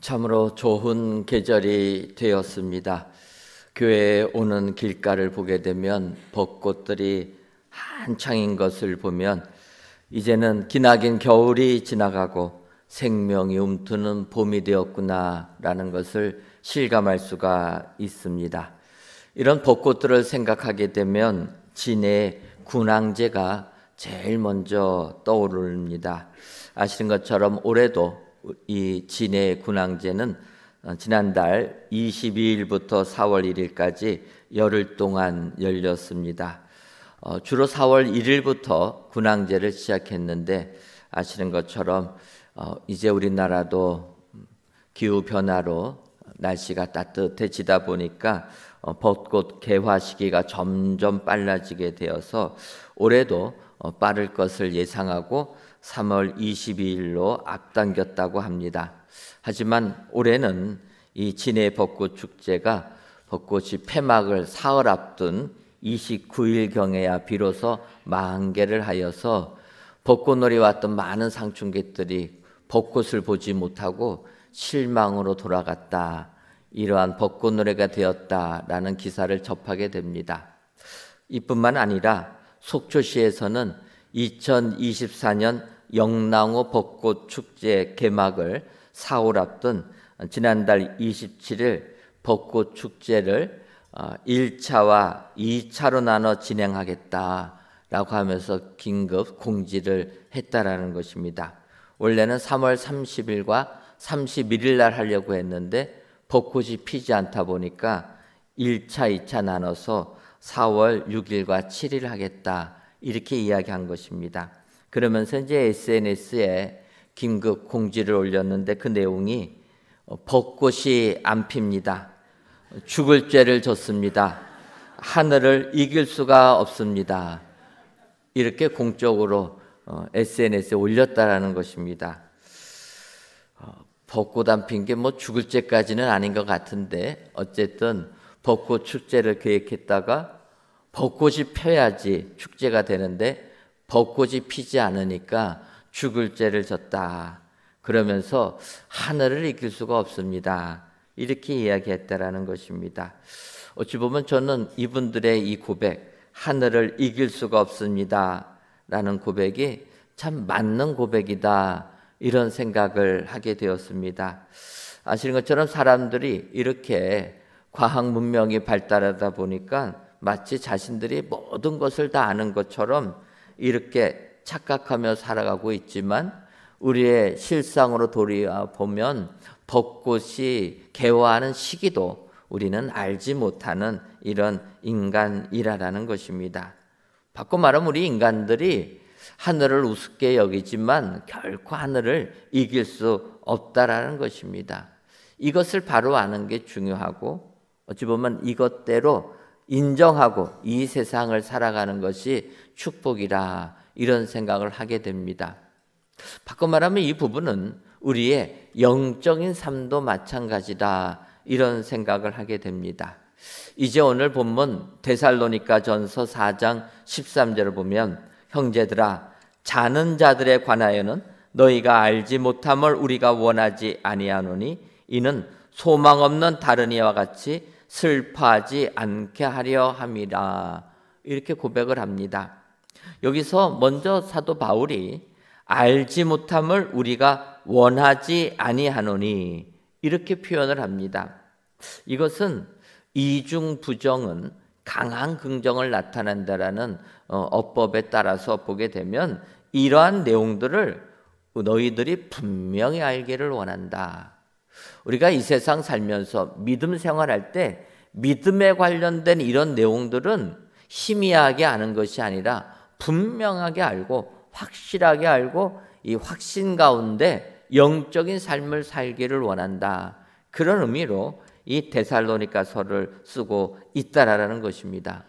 참으로 좋은 계절이 되었습니다. 교회에 오는 길가를 보게 되면 벚꽃들이 한창인 것을 보면 이제는 기나긴 겨울이 지나가고 생명이 움트는 봄이 되었구나라는 것을 실감할 수가 있습니다. 이런 벚꽃들을 생각하게 되면 진해의 군항제가 제일 먼저 떠오릅니다. 아시는 것처럼 올해도 이 진해 군항제는 지난달 22일부터 4월 1일까지 열흘 동안 열렸습니다. 주로 4월 1일부터 군항제를 시작했는데 아시는 것처럼 이제 우리나라도 기후 변화로 날씨가 따뜻해지다 보니까 벚꽃 개화 시기가 점점 빨라지게 되어서 올해도 빠를 것을 예상하고 3월 22일로 앞당겼다고 합니다. 하지만 올해는 이 진해 벚꽃 축제가 벚꽃이 폐막을 사흘 앞둔 29일경에야 비로소 만개를 하여서 벚꽃놀이 왔던 많은 상춘객들이 벚꽃을 보지 못하고 실망으로 돌아갔다. 이러한 벚꽃노래가 되었다라는 기사를 접하게 됩니다. 이뿐만 아니라 속초시에서는 2024년 영랑호 벚꽃 축제 개막을 4월 앞둔 지난달 27일 벚꽃 축제를 1차와 2차로 나눠 진행하겠다라고 하면서 긴급 공지를 했다라는 것입니다. 원래는 3월 30일과 31일 날 하려고 했는데 벚꽃이 피지 않다 보니까 1차, 2차 나눠서 4월 6일과 7일 하겠다 이렇게 이야기한 것입니다. 그러면서 이제 SNS에 긴급 공지를 올렸는데 그 내용이 벚꽃이 안 핍니다. 죽을 죄를 졌습니다. 하늘을 이길 수가 없습니다. 이렇게 공적으로 SNS에 올렸다라는 것입니다. 벚꽃 안 핀 게 뭐 죽을 죄까지는 아닌 것 같은데 어쨌든 벚꽃 축제를 계획했다가 벚꽃이 펴야지 축제가 되는데 벚꽃이 피지 않으니까 죽을 죄를 졌다. 그러면서 하늘을 이길 수가 없습니다. 이렇게 이야기했다라는 것입니다. 어찌 보면 저는 이분들의 이 고백, 하늘을 이길 수가 없습니다. 라는 고백이 참 맞는 고백이다. 이런 생각을 하게 되었습니다. 아시는 것처럼 사람들이 이렇게 과학 문명이 발달하다 보니까 마치 자신들이 모든 것을 다 아는 것처럼 이렇게 착각하며 살아가고 있지만 우리의 실상으로 돌이보면 벚꽃이 개화하는 시기도 우리는 알지 못하는 이런 인간이라는 것입니다. 바꿔 말하면 우리 인간들이 하늘을 우습게 여기지만 결코 하늘을 이길 수 없다라는 것입니다. 이것을 바로 아는 게 중요하고 어찌 보면 이것대로 인정하고 이 세상을 살아가는 것이 축복이라 이런 생각을 하게 됩니다. 바꿔 말하면 이 부분은 우리의 영적인 삶도 마찬가지다 이런 생각을 하게 됩니다. 이제 오늘 본문 데살로니가전서 4장 13절을 보면 형제들아 자는 자들에 관하여는 너희가 알지 못함을 우리가 원하지 아니하노니 이는 소망 없는 다른 이와 같이 슬퍼하지 않게 하려 함이라 이렇게 고백을 합니다. 여기서 먼저 사도 바울이 알지 못함을 우리가 원하지 아니하노니 이렇게 표현을 합니다. 이것은 이중 부정은 강한 긍정을 나타낸다라는 어법에 따라서 보게 되면 이러한 내용들을 너희들이 분명히 알기를 원한다. 우리가 이 세상 살면서 믿음 생활할 때 믿음에 관련된 이런 내용들은 희미하게 아는 것이 아니라 분명하게 알고 확실하게 알고 이 확신 가운데 영적인 삶을 살기를 원한다. 그런 의미로 이 데살로니가서를 쓰고 있다라는 것입니다.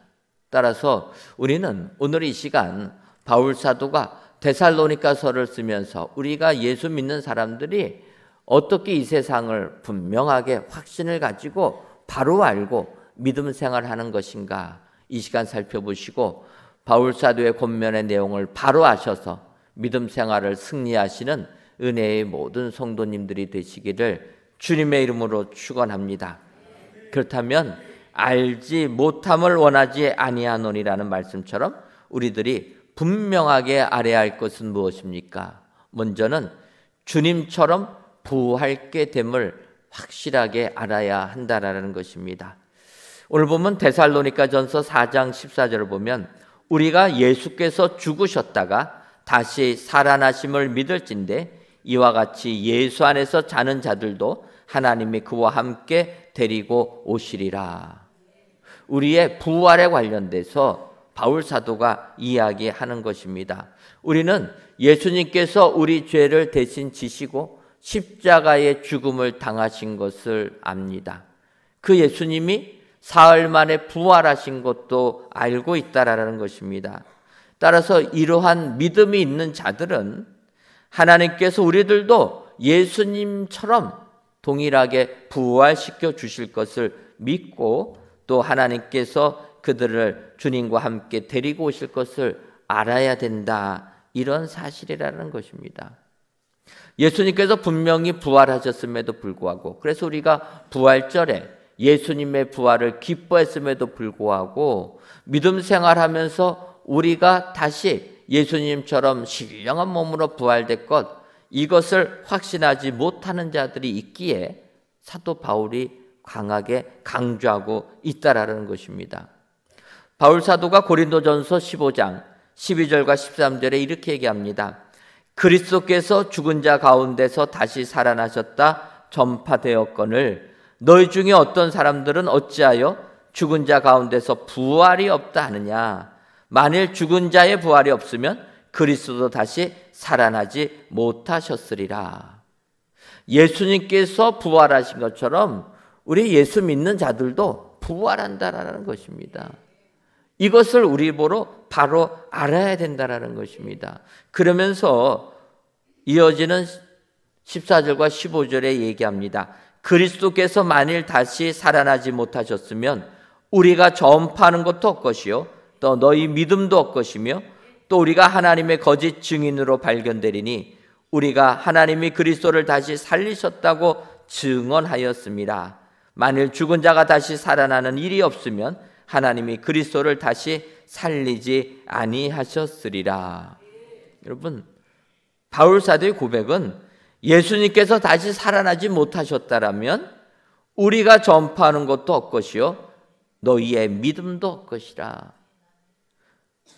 따라서 우리는 오늘 이 시간 바울 사도가 데살로니가서를 쓰면서 우리가 예수 믿는 사람들이 어떻게 이 세상을 분명하게 확신을 가지고 바로 알고 믿음 생활하는 것인가 이 시간 살펴보시고 바울 사도의 권면의 내용을 바로 아셔서 믿음 생활을 승리하시는 은혜의 모든 성도님들이 되시기를 주님의 이름으로 축원합니다. 그렇다면 알지 못함을 원하지 아니하노니라는 말씀처럼 우리들이 분명하게 알아야 할 것은 무엇입니까? 먼저는 주님처럼 부활케 됨을 확실하게 알아야 한다라는 것입니다. 오늘 보면 데살로니가전서 4장 14절을 보면 우리가 예수께서 죽으셨다가 다시 살아나심을 믿을진대 이와 같이 예수 안에서 자는 자들도 하나님이 그와 함께 데리고 오시리라. 우리의 부활에 관련돼서 바울 사도가 이야기하는 것입니다. 우리는 예수님께서 우리 죄를 대신 지시고 십자가의 죽음을 당하신 것을 압니다. 그 예수님이 사흘 만에 부활하신 것도 알고 있다라는 것입니다. 따라서 이러한 믿음이 있는 자들은 하나님께서 우리들도 예수님처럼 동일하게 부활시켜 주실 것을 믿고 또 하나님께서 그들을 주님과 함께 데리고 오실 것을 알아야 된다. 이런 사실이라는 것입니다. 예수님께서 분명히 부활하셨음에도 불구하고 그래서 우리가 부활절에 예수님의 부활을 기뻐했음에도 불구하고 믿음 생활하면서 우리가 다시 예수님처럼 신령한 몸으로 부활될 것 이것을 확신하지 못하는 자들이 있기에 사도 바울이 강하게 강조하고 있다라는 것입니다. 바울 사도가 고린도전서 15장 12절과 13절에 이렇게 얘기합니다. 그리스도께서 죽은 자 가운데서 다시 살아나셨다 전파되었거늘 너희 중에 어떤 사람들은 어찌하여 죽은 자 가운데서 부활이 없다 하느냐. 만일 죽은 자의 부활이 없으면 그리스도도 다시 살아나지 못하셨으리라. 예수님께서 부활하신 것처럼 우리 예수 믿는 자들도 부활한다라는 것입니다. 이것을 우리 보러 바로 알아야 된다라는 것입니다. 그러면서 이어지는 14절과 15절에 얘기합니다. 그리스도께서 만일 다시 살아나지 못하셨으면 우리가 전파하는 것도 없것이요 또 너희 믿음도 없것이며 또 우리가 하나님의 거짓 증인으로 발견되리니 우리가 하나님이 그리스도를 다시 살리셨다고 증언하였습니다. 만일 죽은 자가 다시 살아나는 일이 없으면 하나님이 그리스도를 다시 살리지 아니하셨으리라. 여러분, 바울 사도의 고백은 예수님께서 다시 살아나지 못하셨다라면 우리가 전파하는 것도 없것이요 너희의 믿음도 없것이라.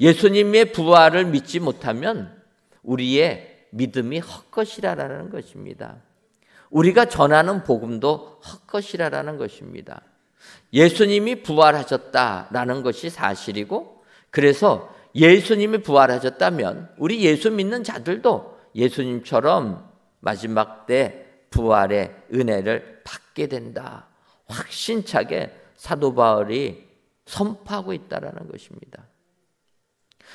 예수님의 부활을 믿지 못하면 우리의 믿음이 헛것이라라는 것입니다. 우리가 전하는 복음도 헛것이라라는 것입니다. 예수님이 부활하셨다라는 것이 사실이고 그래서 예수님이 부활하셨다면 우리 예수 믿는 자들도 예수님처럼 마지막 때 부활의 은혜를 받게 된다. 확신차게 사도 바울이 선포하고 있다라는 것입니다.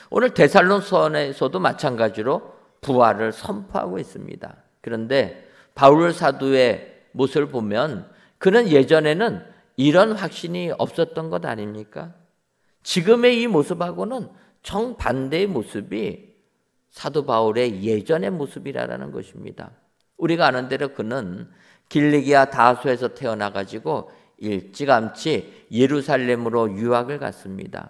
오늘 데살로니가서도 마찬가지로 부활을 선포하고 있습니다. 그런데 바울 사도의 모습을 보면 그는 예전에는 이런 확신이 없었던 것 아닙니까? 지금의 이 모습하고는 정반대의 모습이 사도 바울의 예전의 모습이라는 것입니다. 우리가 아는 대로 그는 길리기아 다소에서 태어나가지고 일찌감치 예루살렘으로 유학을 갔습니다.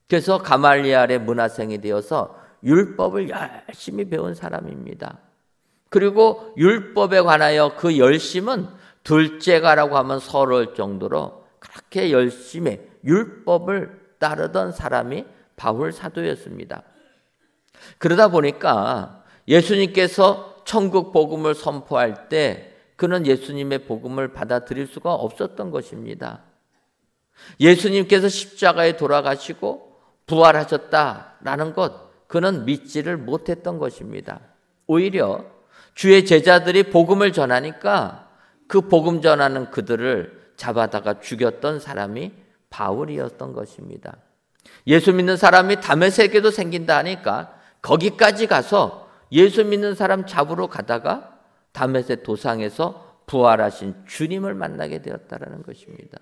그래서 가말리엘의 문화생이 되어서 율법을 열심히 배운 사람입니다. 그리고 율법에 관하여 그 열심은 둘째가라고 하면 서러울 정도로 그렇게 열심히 율법을 따르던 사람이 바울 사도였습니다. 그러다 보니까 예수님께서 천국 복음을 선포할 때 그는 예수님의 복음을 받아들일 수가 없었던 것입니다. 예수님께서 십자가에 돌아가시고 부활하셨다라는 것 그는 믿지를 못했던 것입니다. 오히려 주의 제자들이 복음을 전하니까 그 복음 전하는 그들을 잡아다가 죽였던 사람이 바울이었던 것입니다. 예수 믿는 사람이 다메섹에도 생긴다 하니까 거기까지 가서 예수 믿는 사람 잡으러 가다가 다메섹 도상에서 부활하신 주님을 만나게 되었다는 것입니다.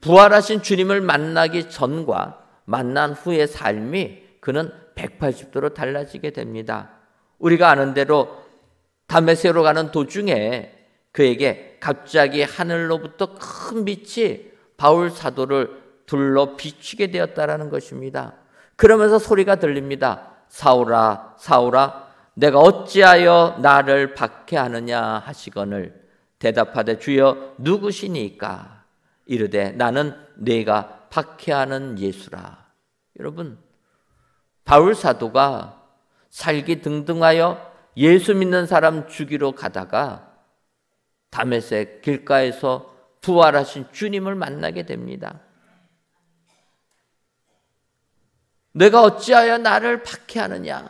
부활하신 주님을 만나기 전과 만난 후의 삶이 그는 180도로 달라지게 됩니다. 우리가 아는 대로 다메섹으로 가는 도중에 그에게 갑자기 하늘로부터 큰 빛이 바울 사도를 둘러 비추게 되었다라는 것입니다. 그러면서 소리가 들립니다. 사울아, 사울아, 내가 어찌하여 나를 박해하느냐 하시거늘 대답하되 주여 누구시니까? 이르되 나는 네가 박해하는 예수라. 여러분, 바울 사도가 살기 등등하여 예수 믿는 사람 죽이러 가다가 다메섹 길가에서 부활하신 주님을 만나게 됩니다. 내가 어찌하여 나를 박해하느냐?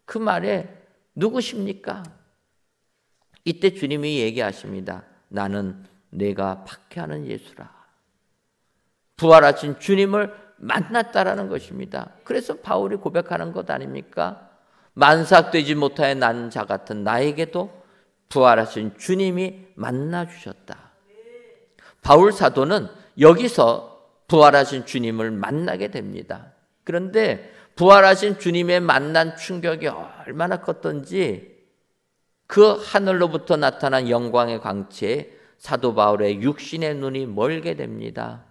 그 말에 누구십니까? 이때 주님이 얘기하십니다. 나는 내가 박해하는 예수라. 부활하신 주님을 만났다라는 것입니다. 그래서 바울이 고백하는 것 아닙니까? 만삭되지 못하여 난 자 같은 나에게도 부활하신 주님이 만나 주셨다. 바울 사도는 여기서 부활하신 주님을 만나게 됩니다. 그런데 부활하신 주님의 만난 충격이 얼마나 컸던지 그 하늘로부터 나타난 영광의 광채에 사도 바울의 육신의 눈이 멀게 됩니다.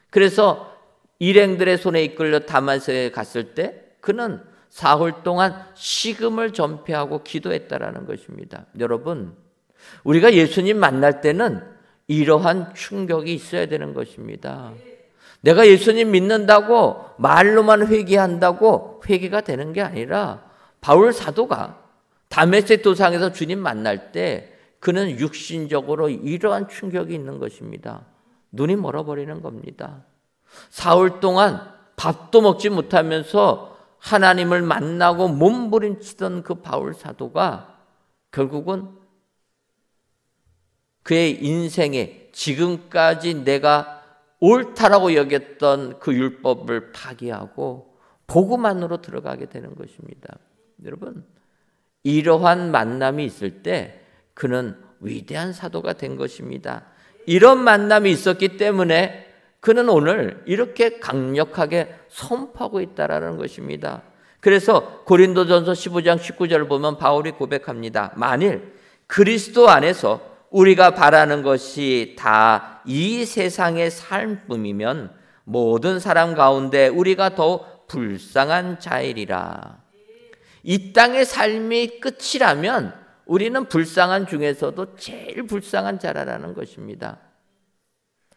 그래서 일행들의 손에 이끌려 다마섹에 갔을 때 그는 사흘 동안 식음을 전폐하고 기도했다라는 것입니다. 여러분, 우리가 예수님 만날 때는 이러한 충격이 있어야 되는 것입니다. 내가 예수님 믿는다고 말로만 회개한다고 회개가 되는 게 아니라 바울 사도가 다메섹 도상에서 주님 만날 때 그는 육신적으로 이러한 충격이 있는 것입니다. 눈이 멀어버리는 겁니다. 사흘 동안 밥도 먹지 못하면서 하나님을 만나고 몸부림치던 그 바울 사도가 결국은 그의 인생에 지금까지 내가 옳다라고 여겼던 그 율법을 파기하고 복음만으로 들어가게 되는 것입니다. 여러분, 이러한 만남이 있을 때 그는 위대한 사도가 된 것입니다. 이런 만남이 있었기 때문에 그는 오늘 이렇게 강력하게 선포하고 있다라는 것입니다. 그래서 고린도전서 15장 19절을 보면 바울이 고백합니다. 만일 그리스도 안에서 우리가 바라는 것이 다 이 세상의 삶뿐이면 모든 사람 가운데 우리가 더욱 불쌍한 자이리라. 이 땅의 삶이 끝이라면 우리는 불쌍한 중에서도 제일 불쌍한 자라는 것입니다.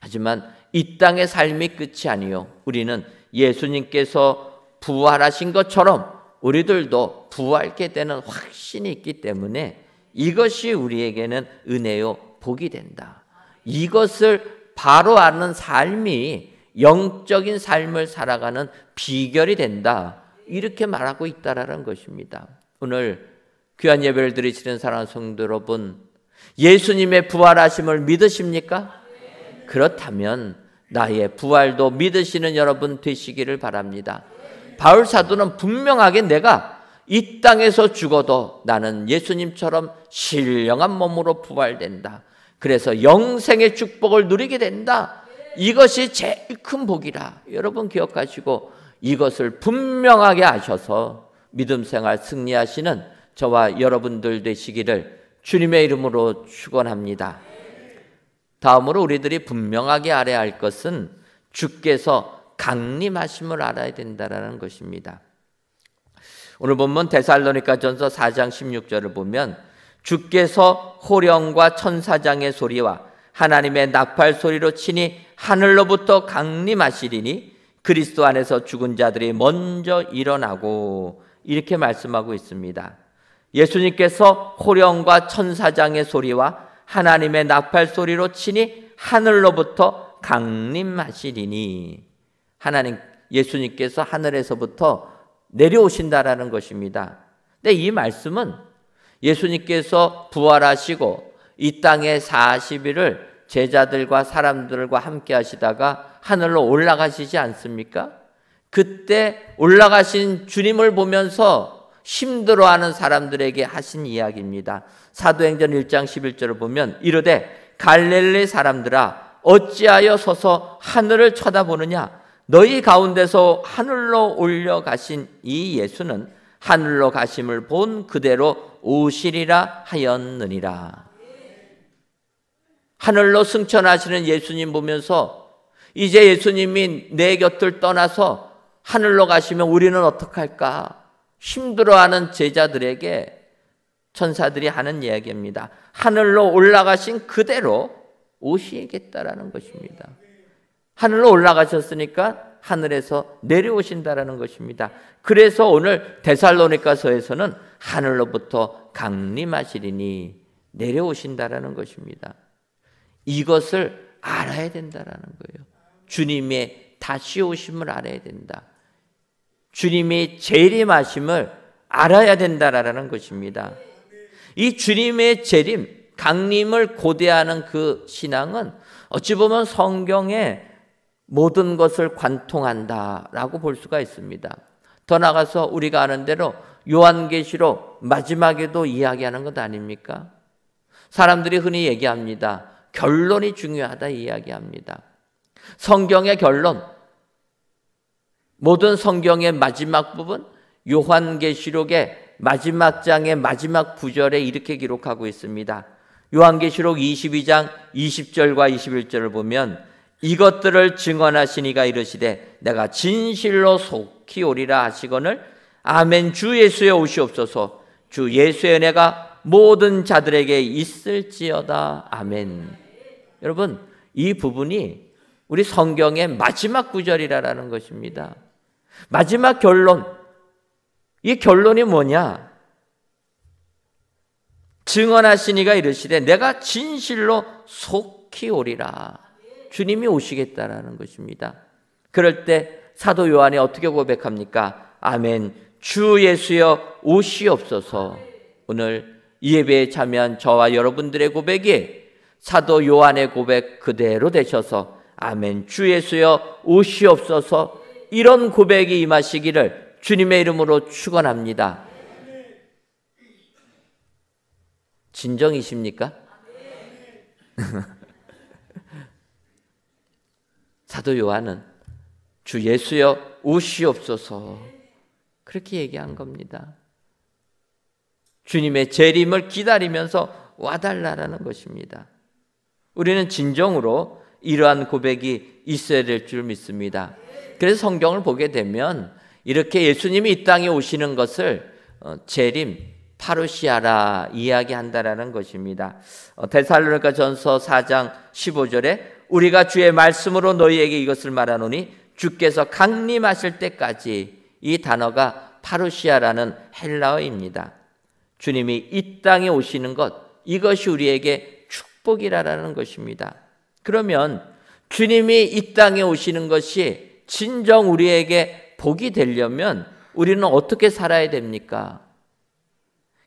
하지만 이 땅의 삶이 끝이 아니요, 우리는 예수님께서 부활하신 것처럼 우리들도 부활케 되는 확신이 있기 때문에 이것이 우리에게는 은혜요 복이 된다. 이것을 바로 아는 삶이 영적인 삶을 살아가는 비결이 된다. 이렇게 말하고 있다라는 것입니다. 오늘 귀한 예배를 드리시는 사랑하는 성도 여러분, 예수님의 부활하심을 믿으십니까? 그렇다면 나의 부활도 믿으시는 여러분 되시기를 바랍니다. 바울 사도는 분명하게 내가 이 땅에서 죽어도 나는 예수님처럼 신령한 몸으로 부활된다. 그래서 영생의 축복을 누리게 된다. 이것이 제일 큰 복이라. 여러분 기억하시고 이것을 분명하게 아셔서 믿음 생활 승리하시는 저와 여러분들 되시기를 주님의 이름으로 축원합니다. 다음으로 우리들이 분명하게 알아야 할 것은 주께서 강림하심을 알아야 된다는 것입니다. 오늘 본문 데살로니가전서 4장 16절을 보면 주께서 호령과 천사장의 소리와 하나님의 나팔 소리로 친히 하늘로부터 강림하시리니 그리스도 안에서 죽은 자들이 먼저 일어나고, 이렇게 말씀하고 있습니다. 예수님께서 호령과 천사장의 소리와 하나님의 나팔 소리로 친히 하늘로부터 강림하시리니, 하나님 예수님께서 하늘에서부터 내려오신다라는 것입니다. 근데 이 말씀은 예수님께서 부활하시고 이 땅에 40일을 제자들과 사람들과 함께 하시다가 하늘로 올라가시지 않습니까? 그때 올라가신 주님을 보면서 힘들어하는 사람들에게 하신 이야기입니다. 사도행전 1장 11절을 보면 이르되 갈릴리 사람들아 어찌하여 서서 하늘을 쳐다보느냐, 너희 가운데서 하늘로 올려가신 이 예수는 하늘로 가심을 본 그대로 오시리라 하였느니라. 하늘로 승천하시는 예수님 보면서 이제 예수님이 내 곁을 떠나서 하늘로 가시면 우리는 어떡할까 힘들어하는 제자들에게 천사들이 하는 이야기입니다. 하늘로 올라가신 그대로 오시겠다라는 것입니다. 하늘로 올라가셨으니까 하늘에서 내려오신다라는 것입니다. 그래서 오늘 데살로니가서에서는 하늘로부터 강림하시리니 내려오신다라는 것입니다. 이것을 알아야 된다라는 거예요. 주님의 다시 오심을 알아야 된다. 주님의 재림하심을 알아야 된다라는 것입니다. 이 주님의 재림, 강림을 고대하는 그 신앙은 어찌 보면 성경의 모든 것을 관통한다라고 볼 수가 있습니다. 더 나아가서 우리가 아는 대로 요한계시록 마지막에도 이야기하는 것 아닙니까? 사람들이 흔히 얘기합니다. 결론이 중요하다 이야기합니다. 성경의 결론, 모든 성경의 마지막 부분, 요한계시록의 마지막 장의 마지막 구절에 이렇게 기록하고 있습니다. 요한계시록 22장 20절과 21절을 보면 이것들을 증언하시니가 이르시되 내가 진실로 속히 오리라 하시거늘 아멘. 주 예수여 오시옵소서. 주 예수의 은혜가 모든 자들에게 있을지어다. 아멘. 여러분, 이 부분이 우리 성경의 마지막 구절이라는 것입니다. 마지막 결론. 이 결론이 뭐냐? 증언하시니가 이르시되 내가 진실로 속히 오리라. 주님이 오시겠다라는 것입니다. 그럴 때 사도 요한이 어떻게 고백합니까? 아멘. 주 예수여 오시옵소서. 오늘 이 예배에 참여한 저와 여러분들의 고백이 사도 요한의 고백 그대로 되셔서 아멘. 주 예수여 오시옵소서. 이런 고백이 임하시기를 주님의 이름으로 축원합니다. 진정이십니까? 사도 요한은 주 예수여 오시옵소서 그렇게 얘기한 겁니다. 주님의 재림을 기다리면서 와달라라는 것입니다. 우리는 진정으로 이러한 고백이 있어야 될 줄 믿습니다. 그래서 성경을 보게 되면 이렇게 예수님이 이 땅에 오시는 것을 재림, 파루시아라 이야기한다라는 것입니다. 데살로니가전서 4장 15절에 우리가 주의 말씀으로 너희에게 이것을 말하노니 주께서 강림하실 때까지, 이 단어가 파루시아라는 헬라어입니다. 주님이 이 땅에 오시는 것, 이것이 우리에게 축복이라는 것입니다. 그러면 주님이 이 땅에 오시는 것이 진정 우리에게 복이 되려면 우리는 어떻게 살아야 됩니까?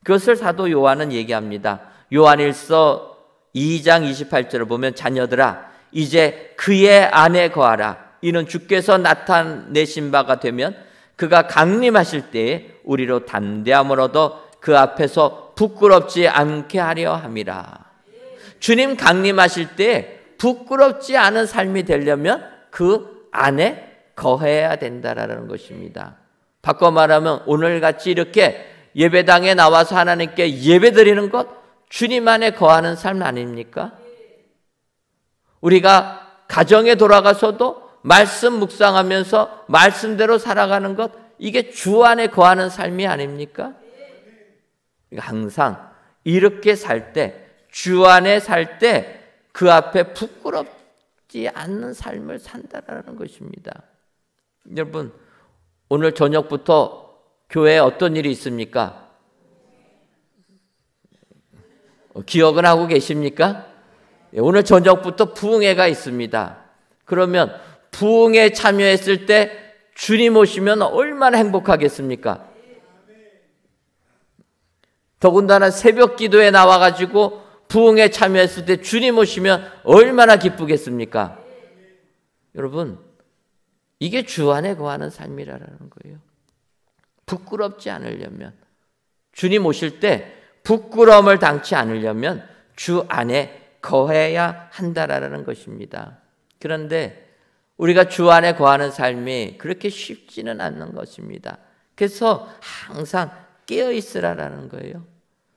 그것을 사도 요한은 얘기합니다. 요한일서 2장 28절을 보면 자녀들아 이제 그의 안에 거하라. 이는 주께서 나타내신 바가 되면 그가 강림하실 때에 우리로 담대함을 얻어 그 앞에서 부끄럽지 않게 하려 함이라. 주님 강림하실 때 부끄럽지 않은 삶이 되려면 그 안에 거해야 된다라는 것입니다. 바꿔 말하면 오늘같이 이렇게 예배당에 나와서 하나님께 예배드리는 것, 주님 안에 거하는 삶 아닙니까? 우리가 가정에 돌아가서도 말씀 묵상하면서 말씀대로 살아가는 것, 이게 주 안에 거하는 삶이 아닙니까? 항상 이렇게 살 때, 주 안에 살 때 그 앞에 부끄럽지 않는 삶을 산다라는 것입니다. 여러분, 오늘 저녁부터 교회에 어떤 일이 있습니까? 기억은 하고 계십니까? 오늘 저녁부터 부흥회가 있습니다. 그러면 부흥회에 참여했을 때 주님 오시면 얼마나 행복하겠습니까? 더군다나 새벽 기도에 나와가지고 부흥회에 참여했을 때 주님 오시면 얼마나 기쁘겠습니까? 여러분, 이게 주 안에 거하는 삶이라는 거예요. 부끄럽지 않으려면, 주님 오실 때 부끄러움을 당치 않으려면 주 안에 거해야 한다라는 것입니다. 그런데 우리가 주 안에 거하는 삶이 그렇게 쉽지는 않는 것입니다. 그래서 항상 깨어 있으라는 거예요.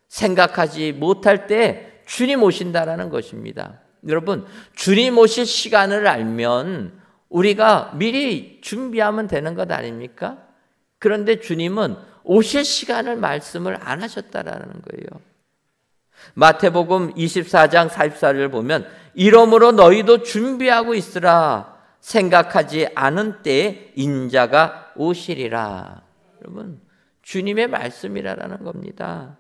생각하지 못할 때 주님 오신다라는 것입니다. 여러분, 주님 오실 시간을 알면 우리가 미리 준비하면 되는 것 아닙니까? 그런데 주님은 오실 시간을 말씀을 안 하셨다라는 거예요. 마태복음 24장 44절을 보면 이러므로 너희도 준비하고 있으라. 생각하지 않은 때에 인자가 오시리라. 여러분, 주님의 말씀이라는 겁니다.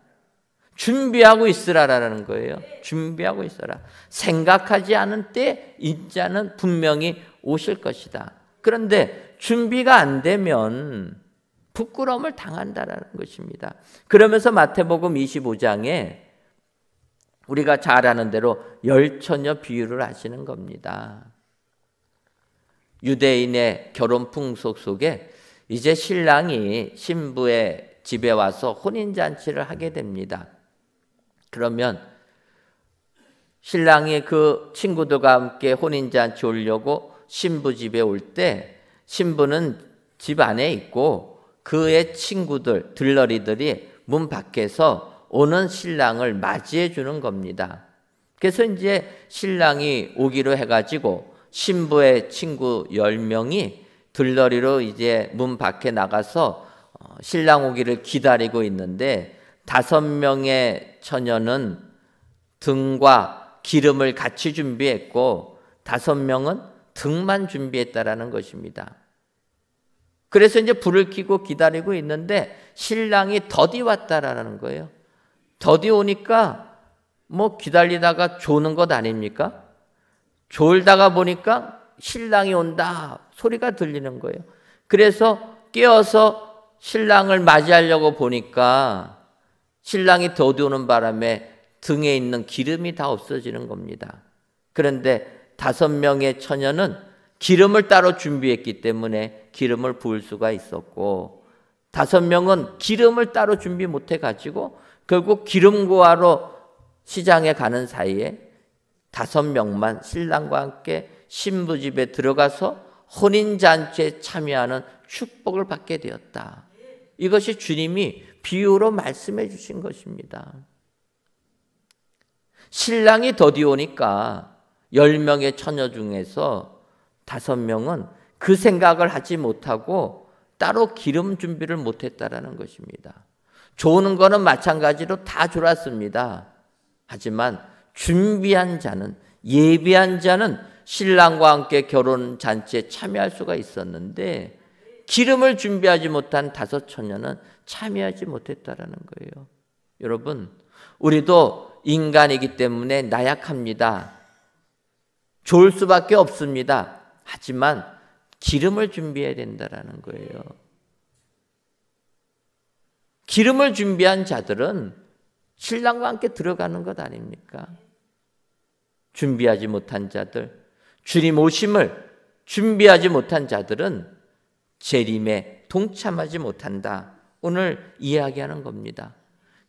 준비하고 있으라라는 거예요. 준비하고 있어라. 생각하지 않은 때 인자는 분명히 오실 것이다. 그런데 준비가 안 되면 부끄러움을 당한다라는 것입니다. 그러면서 마태복음 25장에 우리가 잘 아는 대로 열처녀 비유를 하시는 겁니다. 유대인의 결혼 풍속 속에 이제 신랑이 신부의 집에 와서 혼인잔치를 하게 됩니다. 그러면 신랑이 그 친구들과 함께 혼인잔치 오려고 신부 집에 올 때 신부는 집 안에 있고 그의 친구들, 들러리들이 문 밖에서 오는 신랑을 맞이해 주는 겁니다. 그래서 이제 신랑이 오기로 해가지고 신부의 친구 10명이 들러리로 이제 문 밖에 나가서 신랑 오기를 기다리고 있는데 5명의 처녀는 등과 기름을 같이 준비했고 5명은 등만 준비했다라는 것입니다. 그래서 이제 불을 켜고 기다리고 있는데 신랑이 더디 왔다라는 거예요. 더디 오니까 뭐 기다리다가 조는 것 아닙니까? 졸다가 보니까 신랑이 온다 소리가 들리는 거예요. 그래서 깨어서 신랑을 맞이하려고 보니까 신랑이 더디 오는 바람에 등에 있는 기름이 다 없어지는 겁니다. 그런데 5명의 처녀는 기름을 따로 준비했기 때문에 기름을 부을 수가 있었고 5명은 기름을 따로 준비 못해가지고 결국 기름 구하러 시장에 가는 사이에 5명만 신랑과 함께 신부 집에 들어가서 혼인잔치에 참여하는 축복을 받게 되었다. 이것이 주님이 비유로 말씀해 주신 것입니다. 신랑이 더디 오니까 10명의 처녀 중에서 5명은 그 생각을 하지 못하고 따로 기름 준비를 못했다라는 것입니다. 조는 거는 마찬가지로 다 졸았습니다. 하지만 준비한 자는, 예비한 자는 신랑과 함께 결혼 잔치에 참여할 수가 있었는데 기름을 준비하지 못한 5 처녀는 참여하지 못했다라는 거예요. 여러분, 우리도 인간이기 때문에 나약합니다. 좋을 수밖에 없습니다. 하지만 기름을 준비해야 된다라는 거예요. 기름을 준비한 자들은 신랑과 함께 들어가는 것 아닙니까? 준비하지 못한 자들, 주님 오심을 준비하지 못한 자들은 재림에 동참하지 못한다. 오늘 이야기하는 겁니다.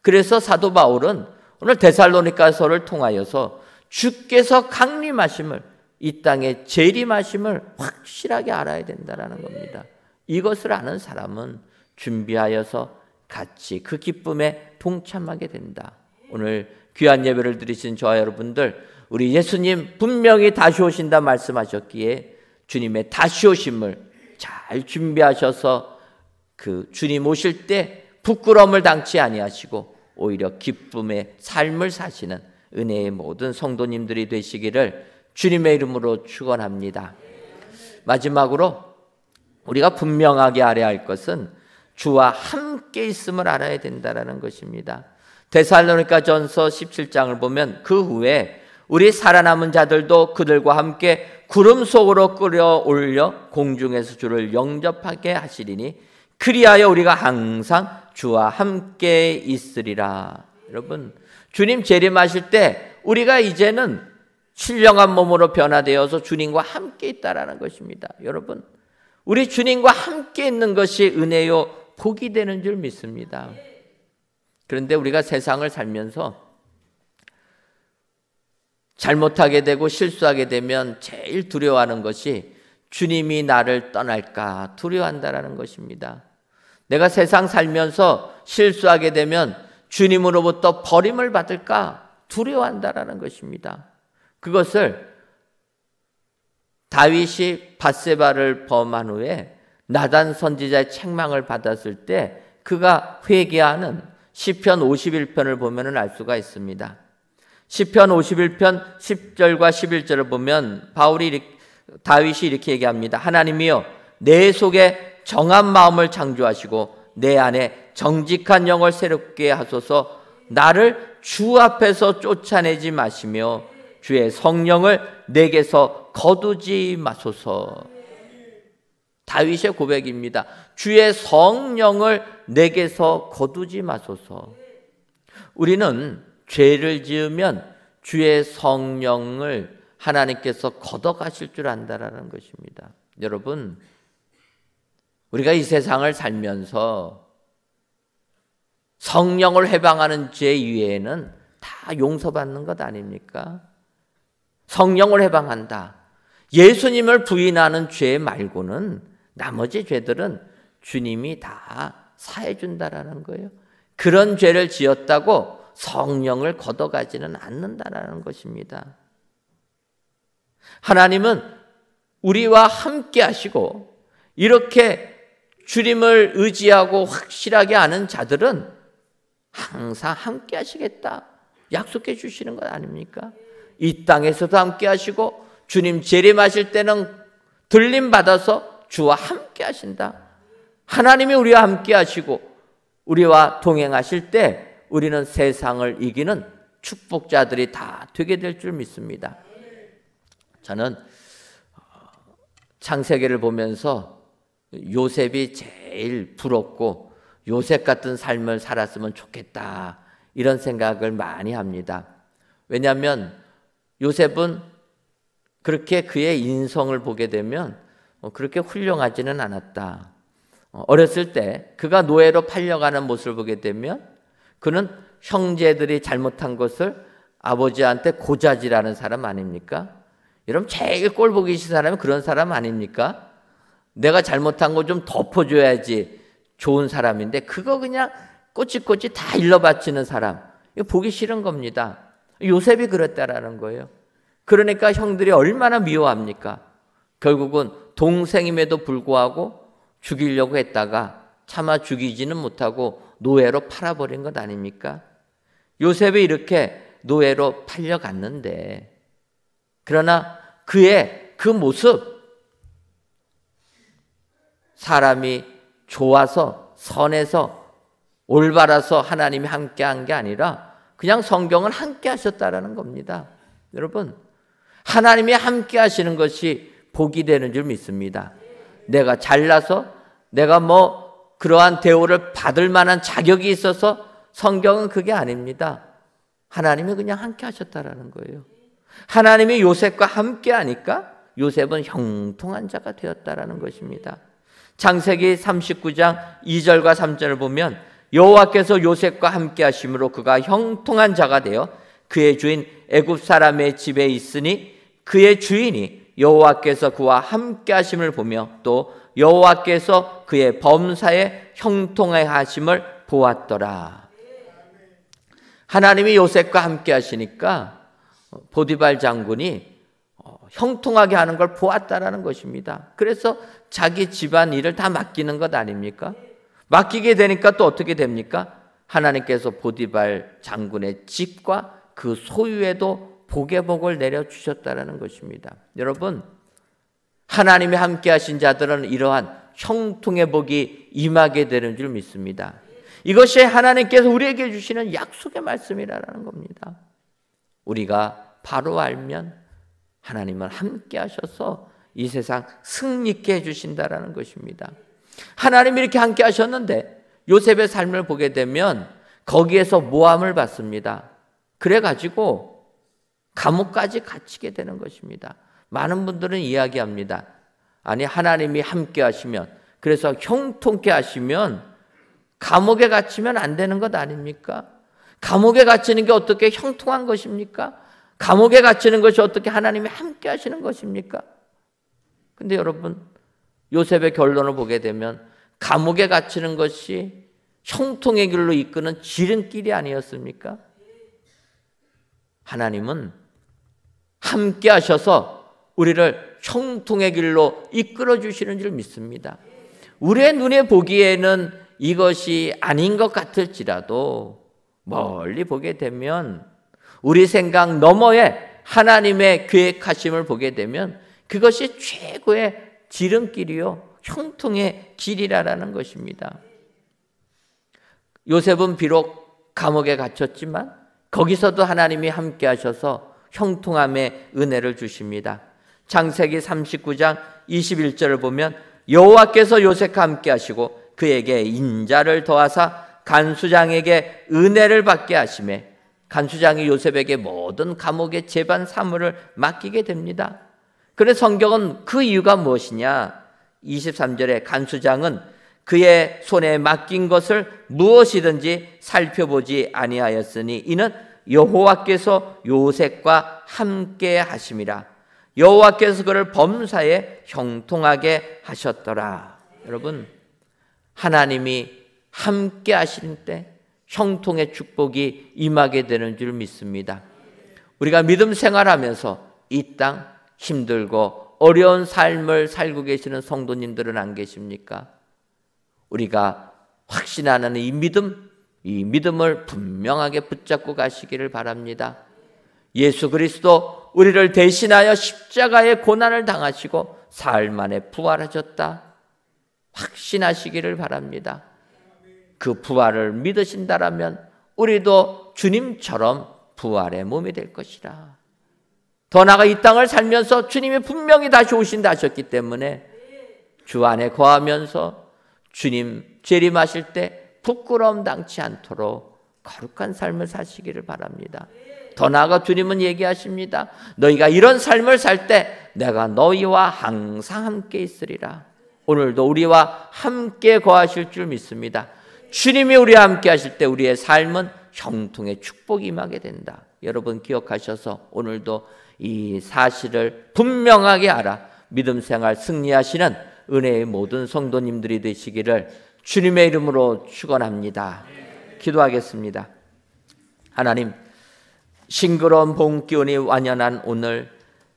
그래서 사도 바울은 오늘 데살로니가서를 통하여서 주께서 강림하심을, 이 땅에 재림하심을 확실하게 알아야 된다는 겁니다. 이것을 아는 사람은 준비하여서 같이 그 기쁨에 동참하게 된다. 오늘 귀한 예배를 드리신 저와 여러분들, 우리 예수님 분명히 다시 오신다 말씀하셨기에 주님의 다시 오심을 잘 준비하셔서 그 주님 오실 때 부끄러움을 당치 아니하시고 오히려 기쁨의 삶을 사시는 은혜의 모든 성도님들이 되시기를 주님의 이름으로 축원합니다. 마지막으로 우리가 분명하게 알아야 할 것은 주와 함께 있음을 알아야 된다는 것입니다. 데살로니가전서 17장을 보면 그 후에 우리 살아남은 자들도 그들과 함께 구름 속으로 끌어올려 공중에서 주를 영접하게 하시리니 그리하여 우리가 항상 주와 함께 있으리라. 여러분, 주님 재림하실 때 우리가 이제는 신령한 몸으로 변화되어서 주님과 함께 있다라는 것입니다. 여러분, 우리 주님과 함께 있는 것이 은혜요 복이 되는 줄 믿습니다. 그런데 우리가 세상을 살면서 잘못하게 되고 실수하게 되면 제일 두려워하는 것이 주님이 나를 떠날까 두려워한다라는 것입니다. 내가 세상 살면서 실수하게 되면 주님으로부터 버림을 받을까 두려워한다라는 것입니다. 그것을 다윗이 밧세바를 범한 후에 나단 선지자의 책망을 받았을 때 그가 회개하는 시편 51편을 보면 알 수가 있습니다. 시편 51편 10절과 11절을 보면 다윗이 이렇게 얘기합니다. 하나님이여, 내 속에 정한 마음을 창조하시고 내 안에 정직한 영을 새롭게 하소서. 나를 주 앞에서 쫓아내지 마시며 주의 성령을 내게서 거두지 마소서. 다윗의 고백입니다. 주의 성령을 내게서 거두지 마소서. 우리는 죄를 지으면 주의 성령을 하나님께서 걷어가실 줄 안다라는 것입니다. 여러분, 우리가 이 세상을 살면서 성령을 해방하는 죄 이외에는 다 용서받는 것 아닙니까? 성령을 해방한다. 예수님을 부인하는 죄 말고는 나머지 죄들은 주님이 다 사해 준다라는 거예요. 그런 죄를 지었다고 성령을 걷어가지는 않는다라는 것입니다. 하나님은 우리와 함께 하시고 이렇게 주님을 의지하고 확실하게 아는 자들은 항상 함께 하시겠다 약속해 주시는 것 아닙니까? 이 땅에서도 함께 하시고 주님 재림하실 때는 들림 받아서 주와 함께 하신다. 하나님이 우리와 함께 하시고 우리와 동행하실 때 우리는 세상을 이기는 축복자들이 다 되게 될 줄 믿습니다. 저는 창세기를 보면서 요셉이 제일 부럽고 요셉 같은 삶을 살았으면 좋겠다 이런 생각을 많이 합니다. 왜냐하면 요셉은 그렇게 그의 인성을 보게 되면 그렇게 훌륭하지는 않았다. 어렸을 때 그가 노예로 팔려가는 모습을 보게 되면 그는 형제들이 잘못한 것을 아버지한테 고자질하는 사람 아닙니까? 여러분 제일 꼴 보기 싫은 사람이 그런 사람 아닙니까? 내가 잘못한 거 좀 덮어줘야지 좋은 사람인데 그거 그냥 꼬치꼬치 다 일러바치는 사람, 이거 보기 싫은 겁니다. 요셉이 그랬다라는 거예요. 그러니까 형들이 얼마나 미워합니까? 결국은 동생임에도 불구하고 죽이려고 했다가 차마 죽이지는 못하고 노예로 팔아버린 것 아닙니까? 요셉이 이렇게 노예로 팔려갔는데 그러나 그의 그 모습, 사람이 좋아서 선해서 올바라서 하나님이 함께한 게 아니라 그냥 성경은 함께 하셨다라는 겁니다. 여러분, 하나님이 함께 하시는 것이 복이 되는 줄 믿습니다. 내가 잘나서 내가 그러한 대우를 받을 만한 자격이 있어서 성경은 그게 아닙니다. 하나님이 그냥 함께 하셨다라는 거예요. 하나님이 요셉과 함께 하니까 요셉은 형통한 자가 되었다라는 것입니다. 창세기 39장 2절과 3절을 보면 여호와께서 요셉과 함께 하심으로 그가 형통한 자가 되어 그의 주인 애굽 사람의 집에 있으니 그의 주인이 여호와께서 그와 함께 하심을 보며 또 여호와께서 그의 범사에 형통해 하심을 보았더라. 하나님이 요셉과 함께 하시니까 보디발 장군이 형통하게 하는 걸 보았다라는 것입니다. 그래서 자기 집안 일을 다 맡기는 것 아닙니까? 맡기게 되니까 또 어떻게 됩니까? 하나님께서 보디발 장군의 집과 그 소유에도 복의 복을 내려주셨다라는 것입니다. 여러분, 하나님이 함께 하신 자들은 이러한 형통의 복이 임하게 되는 줄 믿습니다. 이것이 하나님께서 우리에게 주시는 약속의 말씀이라는 겁니다. 우리가 바로 알면 하나님은 함께 하셔서 이 세상 승리케 해주신다라는 것입니다. 하나님이 이렇게 함께 하셨는데 요셉의 삶을 보게 되면 거기에서 모함을 받습니다. 그래가지고 감옥까지 갇히게 되는 것입니다. 많은 분들은 이야기합니다. 아니, 하나님이 함께 하시면, 그래서 형통케 하시면 감옥에 갇히면 안 되는 것 아닙니까? 감옥에 갇히는 게 어떻게 형통한 것입니까? 감옥에 갇히는 것이 어떻게 하나님이 함께 하시는 것입니까? 근데 여러분, 요셉의 결론을 보게 되면 감옥에 갇히는 것이 형통의 길로 이끄는 지름길이 아니었습니까? 하나님은 함께 하셔서 우리를 형통의 길로 이끌어 주시는 줄 믿습니다. 우리의 눈에 보기에는 이것이 아닌 것 같을지라도 멀리 보게 되면 우리 생각 너머에 하나님의 계획하심을 보게 되면 그것이 최고의 지름길이요 형통의 길이라는 것입니다. 요셉은 비록 감옥에 갇혔지만 거기서도 하나님이 함께 하셔서 형통함의 은혜를 주십니다. 창세기 39장 21절을 보면 여호와께서 요셉과 함께 하시고 그에게 인자를 더하사 간수장에게 은혜를 받게 하시매 간수장이 요셉에게 모든 감옥의 재반 사무를 맡기게 됩니다. 그래서 성경은 그 이유가 무엇이냐? 23절에 간수장은 그의 손에 맡긴 것을 무엇이든지 살펴보지 아니하였으니 이는 여호와께서 요셉과 함께 하심이라. 여호와께서 그를 범사에 형통하게 하셨더라. 여러분, 하나님이 함께 하실 때 형통의 축복이 임하게 되는 줄 믿습니다. 우리가 믿음 생활하면서 이 땅 힘들고 어려운 삶을 살고 계시는 성도님들은 안 계십니까? 우리가 확신하는 이 믿음을 분명하게 붙잡고 가시기를 바랍니다. 예수 그리스도 우리를 대신하여 십자가의 고난을 당하시고 사흘 만에 부활하셨다. 확신하시기를 바랍니다. 그 부활을 믿으신다라면 우리도 주님처럼 부활의 몸이 될 것이라. 더 나아가 이 땅을 살면서 주님이 분명히 다시 오신다 하셨기 때문에 주 안에 거하면서 주님 재림하실 때 부끄러움 당치 않도록 거룩한 삶을 사시기를 바랍니다. 더 나아가 주님은 얘기하십니다. 너희가 이런 삶을 살 때 내가 너희와 항상 함께 있으리라. 오늘도 우리와 함께 거하실 줄 믿습니다. 주님이 우리와 함께 하실 때 우리의 삶은 형통의 축복이 임하게 된다. 여러분 기억하셔서 오늘도 이 사실을 분명하게 알아 믿음 생활 승리하시는 은혜의 모든 성도님들이 되시기를 주님의 이름으로 축원합니다. 기도하겠습니다. 하나님, 싱그러운 봄 기온이 완연한 오늘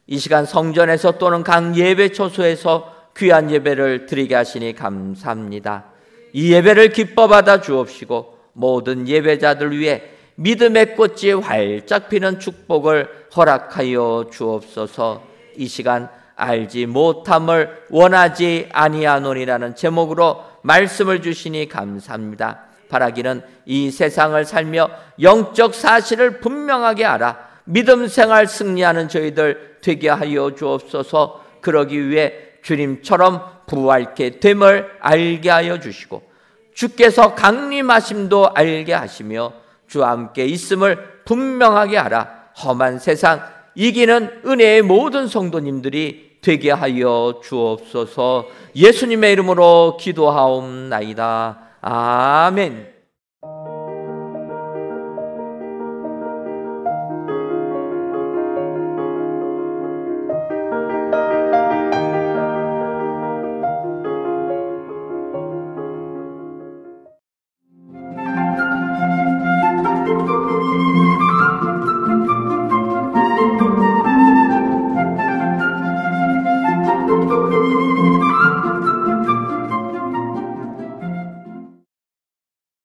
이 시간 성전에서 또는 각 예배 처소에서 귀한 예배를 드리게 하시니 감사합니다. 이 예배를 기뻐 받아 주옵시고 모든 예배자들 위해 믿음의 꽃이 활짝 피는 축복을 허락하여 주옵소서. 이 시간 알지 못함을 원하지 아니하노니라는 제목으로 말씀을 주시니 감사합니다. 바라기는 이 세상을 살며 영적 사실을 분명하게 알아 믿음 생활 승리하는 저희들 되게 하여 주옵소서. 그러기 위해 주님처럼 부활케 됨을 알게 하여 주시고 주께서 강림하심도 알게 하시며 주와 함께 있음을 분명하게 알아 험한 세상 이기는 은혜의 모든 성도님들이 되게 하여 주옵소서. 예수님의 이름으로 기도하옵나이다. 아멘.